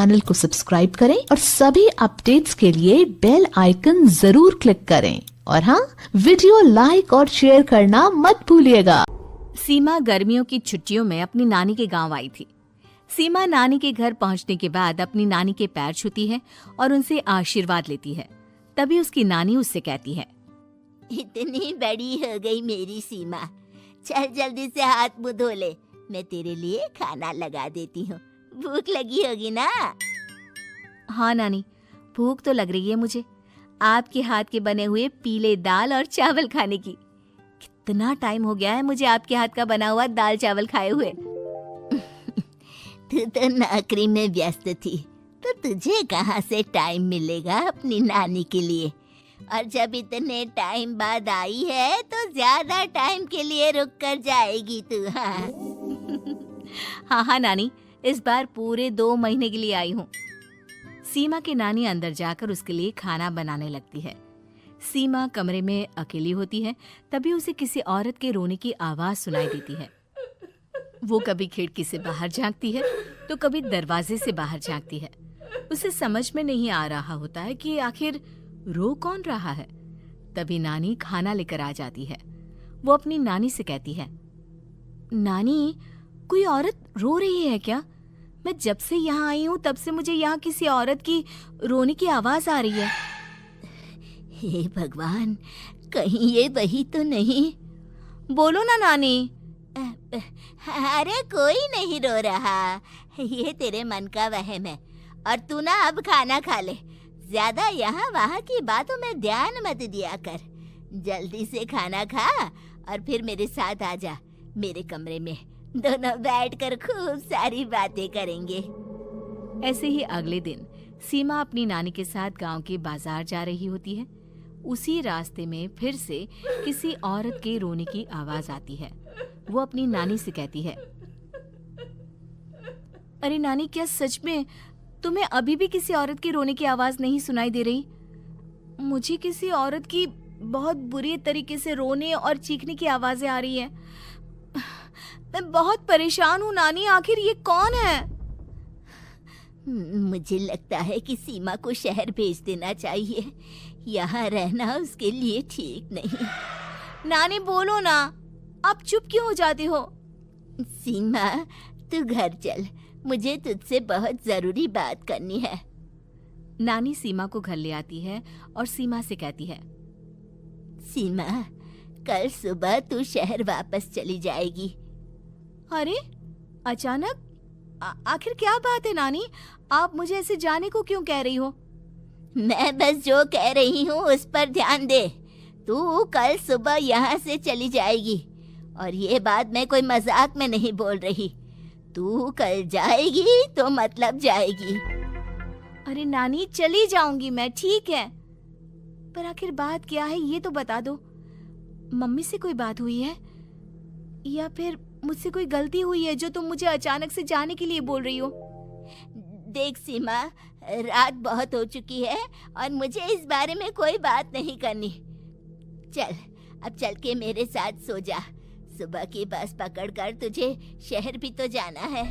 Channel को subscribe करें और सभी अपडेट्स के लिए बेल आइकन जरूर क्लिक करें और हाँ, वीडियो लाइक और शेयर करना मत भूलिएगा। सीमा गर्मियों की छुट्टियों में अपनी नानी के गांव आई थी। सीमा नानी के घर पहुंचने के बाद अपनी नानी के पैर छूती है और उनसे आशीर्वाद लेती है। तभी उसकी नानी उससे कहती है, इतनी बड़ी हो गई मेरी सीमा, चल जल्दी से हाथ मुंह धो ले, मैं तेरे लिए खाना लगा देती हूँ। भूख लगी होगी ना? हाँ नानी, भूख तो लग रही है मुझे, आपके हाथ के बने हुए पीले दाल और चावल खाने की। कितना टाइम हो गया है मुझे आपके हाथ का बना हुआ दाल चावल खाए हुए। तू तो नौकरी में व्यस्त थी, तो तुझे कहाँ से टाइम मिलेगा अपनी नानी के लिए? और जब इतने टाइम बाद आई है तो ज्यादा टाइम के लिए रुक कर जाएगी तू। हाँ नानी, इस बार पूरे 2 महीने के लिए आई हूँ। सीमा की नानी अंदर जाकर उसके लिए खाना बनाने लगती है। सीमा कमरे में अकेली होती है, तभी उसे किसी औरत के रोने की आवाज सुनाई देती है। वो कभी खिड़की से बाहर झांकती है तो कभी दरवाजे से बाहर झांकती है। उसे समझ में नहीं आ रहा होता है कि आखिर रो कौन रहा है। तभी नानी खाना लेकर आ जाती है। वो अपनी नानी से कहती है, नानी, कोई औरत रो रही है क्या? मैं जब से यहाँ आई हूँ तब से मुझे यहाँ किसी औरत की रोने की आवाज आ रही है। हे भगवान, कहीं ये वही तो नहीं? बोलो ना नानी। अरे कोई नहीं रो रहा, ये तेरे मन का वहम है। और तू ना अब खाना खा ले, ज्यादा यहाँ वहाँ की बातों में ध्यान मत दिया कर। जल्दी से खाना खा और फिर मेरे साथ आ जा मेरे कमरे में, दोनों बैठकर खूब सारी बातें करेंगे। ऐसे ही अगले दिन सीमा अपनी नानी के साथ गांव के बाजार जा रही होती है। उसी रास्ते में फिर से किसी औरत के रोने की आवाज आती है। वो अपनी नानी से कहती है, अरे नानी, क्या सच में तुम्हें अभी भी किसी औरत की रोने की आवाज नहीं सुनाई दे रही? मुझे किसी औरत की बहुत बुरी तरीके से रोने और चीखने की आवाजें आ रही है। मैं बहुत परेशान हूँ नानी, आखिर ये कौन है? मुझे लगता है कि सीमा को शहर भेज देना चाहिए, यहाँ रहना उसके लिए ठीक नहीं। नानी बोलो ना, आप चुप क्यों हो जाती हो? सीमा, तू घर चल, मुझे तुझसे बहुत जरूरी बात करनी है। नानी सीमा को घर ले आती है और सीमा से कहती है, सीमा, कल सुबह तू शहर वापस चली जाएगी। अरे अचानक? आखिर क्या बात है नानी, आप मुझे ऐसे जाने को क्यों कह रही हो? मैं बस जो कह रही हूँ उस पर ध्यान दे। तू कल सुबह यहाँ से चली जाएगी, और ये बात मैं कोई मजाक में नहीं बोल रही। तू कल जाएगी तो मतलब जाएगी। अरे नानी, चली जाऊंगी मैं, ठीक है, पर आखिर बात क्या है ये तो बता दो। मम्मी से कोई बात हुई है या फिर मुझसे कोई गलती हुई है जो तुम मुझे अचानक से जाने के लिए बोल रही हो? देख सीमा, रात बहुत हो चुकी है और मुझे इस बारे में कोई बात नहीं करनी। चल, अब चल के मेरे साथ सो जा। सुबह की बस पकड़कर तुझे शहर भी तो जाना है।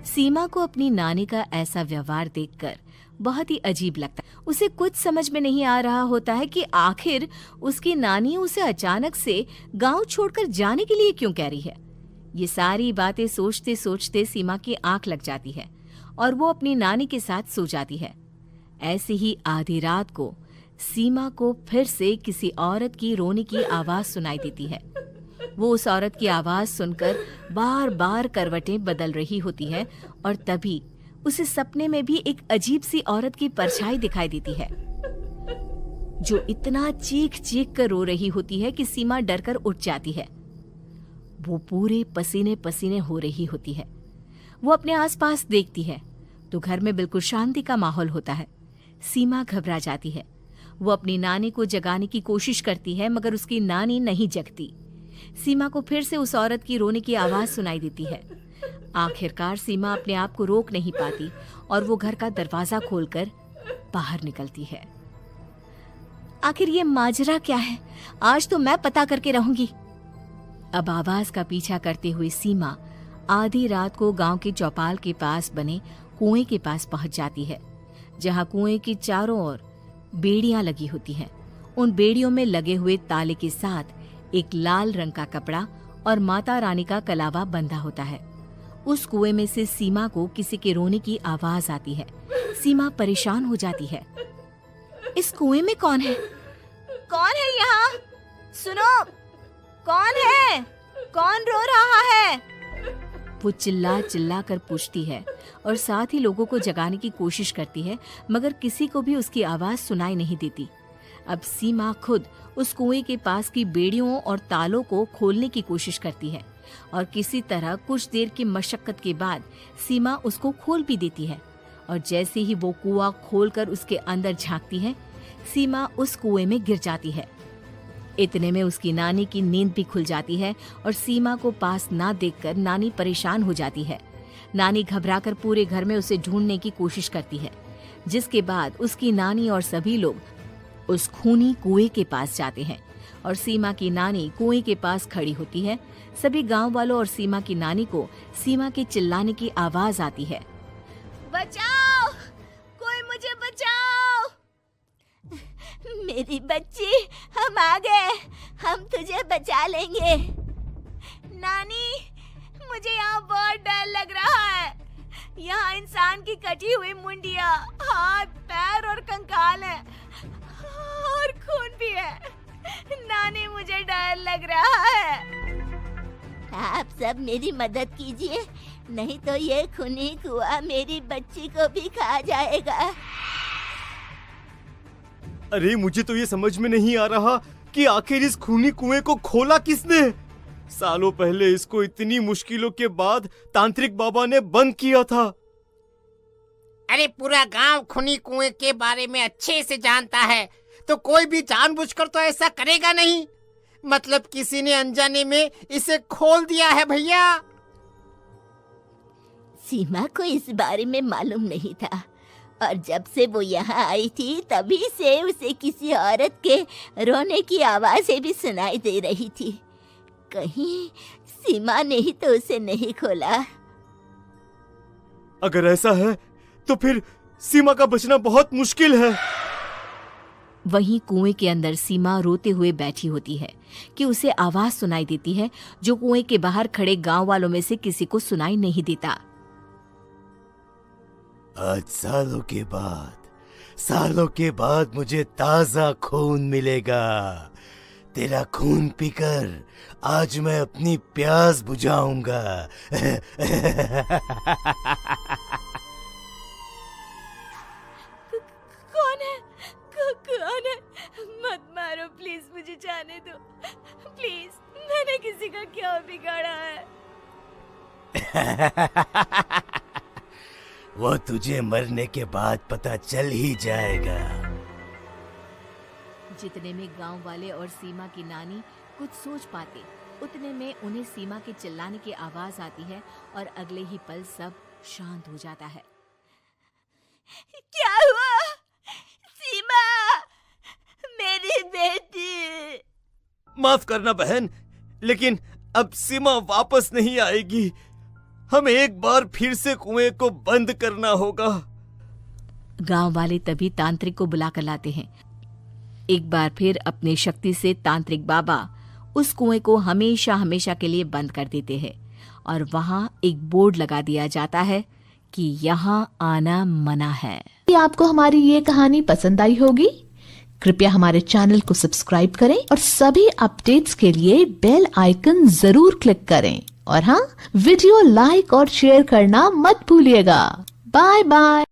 सीमा को अपनी नानी का ऐसा व्यवहार देखकर बहुत ही अजीब लगता है। उसे कुछ समझ में नहीं आ रहा होता है कि आखिर उसकी नानी उसे अचानक से गांव छोड़कर जाने के लिए क्यों कह रही है। ये सारी बातें सोचते सोचते सीमा की आंख लग जाती है और वो अपनी नानी के साथ सो जाती है। ऐसे ही आधी रात को सीमा को फिर से किसी औरत की रोने की आवाज सुनाई देती है। वो उस औरत की आवाज सुनकर बार बार करवटें बदल रही होती है और तभी उसे सपने में भी एक अजीब सी औरत की परछाई दिखाई देती है, जो इतना चीख चीख कर रो रही होती है कि सीमा डरकर उठ जाती है। वो पूरे पसीने पसीने हो रही होती है। वो अपने आसपास देखती है तो घर में बिल्कुल शांति का माहौल होता है। सीमा घबरा जाती है। वो अपनी नानी को जगाने की कोशिश करती है मगर उसकी नानी नहीं जगती। सीमा को फिर से उस औरत की रोने की आवाज सुनाई देती है। आखिरकार सीमा अपने आप को रोक नहीं पाती और वो घर का दरवाजा खोलकर बाहर निकलती है। आखिर ये माजरा क्या है? आज तो मैं पता करके रहूंगी। अब आवाज का पीछा करते हुए सीमा आधी रात को गांव के चौपाल के पास बने कुएं के पास पहुंच जाती है, जहां कुएं की चारों ओर बेड़ियां लगी होती हैं। उन बेड़ियों में लगे हुए ताले के साथ एक लाल रंग का कपड़ा और माता रानी का कलावा बंधा होता है। उस कुएं में से सीमा को किसी के रोने की आवाज आती है। सीमा परेशान हो जाती है। इस कुएं में कौन है? कौन है यहाँ? सुनो, कौन है? कौन रो रहा है? वो चिल्ला चिल्ला कर पूछती है और साथ ही लोगों को जगाने की कोशिश करती है, मगर किसी को भी उसकी आवाज सुनाई नहीं देती। अब सीमा खुद उस कुएं के पास की बेड़ियों और तालों को खोलने की कोशिश करती है और किसी तरह कुछ देर की मशक्कत के बाद सीमा उसको खोल भी देती है। और जैसे ही वो कुआं खोलकर उसके अंदर झांकती है, सीमा उस कुएं में गिर जाती है। इतने में उसकी नानी की नींद भी खुल जाती है और सीमा को पास ना देखकर नानी परेशान हो जाती है। नानी घबराकर पूरे घर में उसे ढूंढने की कोशिश करती है, जिसके बाद उसकी नानी और सभी लोग उस खूनी कुएं के पास जाते हैं और सीमा की नानी कुएं के पास खड़ी होती है। सभी गांव वालों और सीमा की नानी को सीमा के चिल्लाने की आवाज आती है। बचाओ, कोई मुझे बचाओ। मेरी बच्ची, हम आ गए, हम तुझे बचा लेंगे। नानी, मुझे यहाँ बहुत डर लग रहा है। यहाँ इंसान की कटी हुई मुंडिया, हाथ, पैर और कंकाल है और खून भी है। नानी, मुझे डर लग रहा है। आप सब मेरी मदद कीजिए, नहीं तो ये खूनी कुआं मेरी बच्ची को भी खा जाएगा। अरे मुझे तो ये समझ में नहीं आ रहा कि आखिर इस खूनी कुएं को खोला किसने। सालों पहले इसको इतनी मुश्किलों के बाद तांत्रिक बाबा ने बंद किया था। अरे पूरा गांव खूनी कुएं के बारे में अच्छे से जानता है, तो कोई भी जानबूझकर तो ऐसा करेगा नहीं। मतलब किसी ने अनजाने में इसे खोल दिया है भैया। सीमा को इस बारे में मालूम नहीं था और जब से वो यहाँ आई थी तभी से उसे किसी औरत के रोने की आवाजें भी सुनाई दे रही थी। कहीं सीमा ने ही तो उसे नहीं खोला। अगर ऐसा है तो फिर सीमा का बचना बहुत मुश्किल है। वहीं कुएं के अंदर सीमा रोते हुए बैठी होती है कि उसे आवाज सुनाई देती है जो कुएं के बाहर खड़े गांव वालों में से किसी को सुनाई नहीं देता। आज सालों के बाद मुझे ताजा खून मिलेगा। तेरा खून पीकर आज मैं अपनी प्यास बुझाऊंगा। कौन है? मत मारो प्लीज, मुझे जाने दो प्लीज। मैंने किसी का क्या बिगाड़ा है? वो तुझे मरने के बाद पता चल ही जाएगा। जितने में गांव वाले और सीमा की नानी कुछ सोच पाते, उतने में उन्हें सीमा के चिल्लाने की आवाज आती है और अगले ही पल सब शांत हो जाता है। क्या हुआ? सीमा, मेरी बेटी। माफ करना बहन, लेकिन अब सीमा वापस नहीं आएगी। हमें एक बार फिर से कुएं को बंद करना होगा। गांव वाले तभी तांत्रिक को बुलाकर लाते हैं। एक बार फिर अपनी शक्ति से तांत्रिक बाबा उस कुएं को हमेशा हमेशा के लिए बंद कर देते हैं और वहां एक बोर्ड लगा दिया जाता है कि यहाँ आना मना है। यदि आपको हमारी ये कहानी पसंद आई होगी, कृपया हमारे चैनल को सब्सक्राइब करें और सभी अपडेट्स के लिए बेल आइकन जरूर क्लिक करें। और हाँ, वीडियो लाइक और शेयर करना मत भूलिएगा। Bye bye.